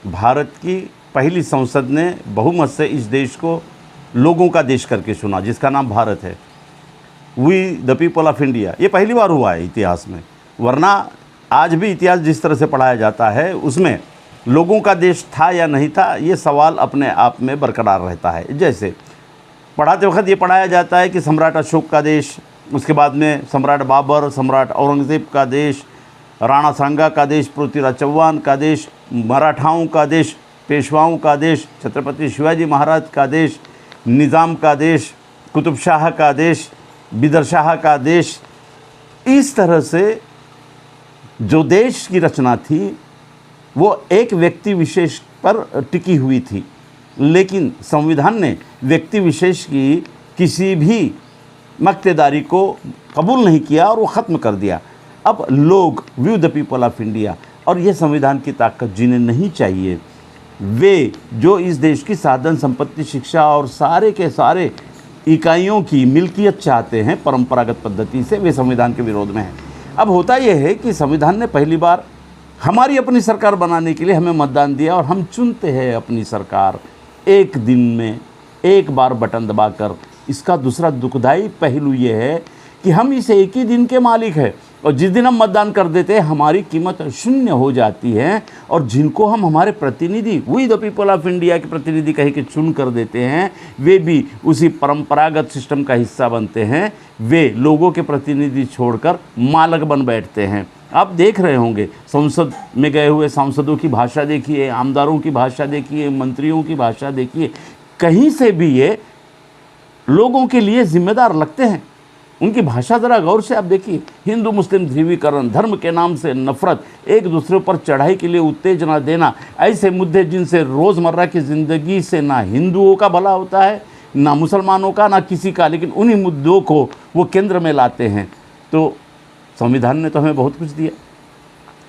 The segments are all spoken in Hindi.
भारत की पहली संसद ने बहुमत से इस देश को लोगों का देश करके चुना, जिसका नाम भारत है। We the people of India, ये पहली बार हुआ है इतिहास में। वरना आज भी इतिहास जिस तरह से पढ़ाया जाता है उसमें लोगों का देश था या नहीं था, ये सवाल अपने आप में बरकरार रहता है। जैसे पढ़ाते वक्त ये पढ़ाया जाता है कि सम्राट अशोक का देश, उसके बाद में सम्राट बाबर, सम्राट औरंगज़ेब का देश, राणा सांगा का देश, पृथ्वीराज चौहान का देश, मराठाओं का देश, पेशवाओं का देश, छत्रपति शिवाजी महाराज का देश, निज़ाम का देश, कुतुब शाह का देश, बिदर शाह का देश। इस तरह से जो देश की रचना थी वो एक व्यक्ति विशेष पर टिकी हुई थी, लेकिन संविधान ने व्यक्ति विशेष की किसी भी मक्तेदारी को कबूल नहीं किया और वो ख़त्म कर दिया। अब लोग, view the people of India, और ये संविधान की ताकत जिन्हें नहीं चाहिए, वे जो इस देश की साधन संपत्ति, शिक्षा और सारे के सारे इकाइयों की मिल्कियत चाहते हैं परंपरागत पद्धति से, वे संविधान के विरोध में हैं। अब होता यह है कि संविधान ने पहली बार हमारी अपनी सरकार बनाने के लिए हमें मतदान दिया और हम चुनते हैं अपनी सरकार एक दिन में एक बार बटन दबाकर। इसका दूसरा दुखदाई पहलू ये है कि हम इस एक ही दिन के मालिक हैं, और जिस दिन हम मतदान कर देते हैं हमारी कीमत शून्य हो जाती है, और जिनको हम हमारे प्रतिनिधि, we the people of India के प्रतिनिधि कह के चुन कर देते हैं, वे भी उसी परंपरागत सिस्टम का हिस्सा बनते हैं। वे लोगों के प्रतिनिधि छोड़कर मालक बन बैठते हैं। आप देख रहे होंगे संसद में गए हुए सांसदों की भाषा देखिए, आमदारों की भाषा देखिए, मंत्रियों की भाषा देखिए, कहीं से भी ये लोगों के लिए जिम्मेदार लगते हैं। उनकी भाषा ज़रा गौर से आप देखिए। हिंदू मुस्लिम ध्रुवीकरण, धर्म के नाम से नफरत, एक दूसरे पर चढ़ाई के लिए उत्तेजना देना, ऐसे मुद्दे जिनसे रोज़मर्रा की ज़िंदगी से ना हिंदुओं का भला होता है, ना मुसलमानों का, ना किसी का, लेकिन उन्हीं मुद्दों को वो केंद्र में लाते हैं। तो संविधान ने तो हमें बहुत कुछ दिया,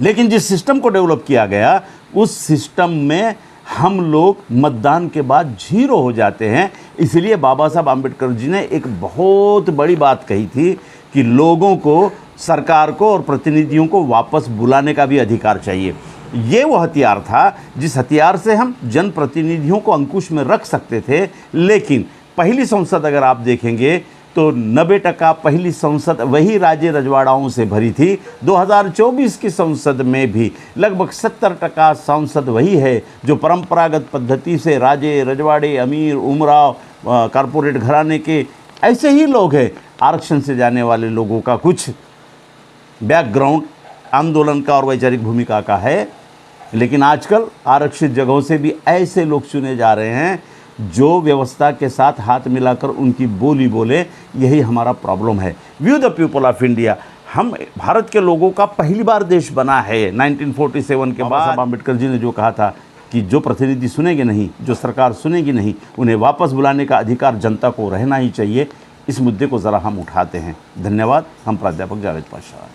लेकिन जिस सिस्टम को डेवलप किया गया उस सिस्टम में हम लोग मतदान के बाद जीरो हो जाते हैं। इसलिए बाबा साहब आम्बेडकर जी ने एक बहुत बड़ी बात कही थी कि लोगों को, सरकार को और प्रतिनिधियों को वापस बुलाने का भी अधिकार चाहिए। ये वो हथियार था जिस हथियार से हम जनप्रतिनिधियों को अंकुश में रख सकते थे। लेकिन पहली संसद अगर आप देखेंगे तो 90% पहली संसद वही राजे रजवाड़ाओं से भरी थी। 2024 की संसद में भी लगभग 70% संसद वही है जो परंपरागत पद्धति से राजे रजवाड़े, अमीर, उमराव, कॉरपोरेट घराने के ऐसे ही लोग हैं। आरक्षण से जाने वाले लोगों का कुछ बैकग्राउंड आंदोलन का और वैचारिक भूमिका का है, लेकिन आजकल आरक्षित जगहों से भी ऐसे लोग चुने जा रहे हैं जो व्यवस्था के साथ हाथ मिलाकर उनकी बोली बोले। यही हमारा प्रॉब्लम है। View the people of India, हम भारत के लोगों का पहली बार देश बना है 1947 के बाद। आम्बेडकर जी ने जो कहा था कि जो प्रतिनिधि सुनेंगे नहीं, जो सरकार सुनेगी नहीं, उन्हें वापस बुलाने का अधिकार जनता को रहना ही चाहिए। इस मुद्दे को ज़रा हम उठाते हैं। धन्यवाद। हम प्राध्यापक जावेद पाशाह।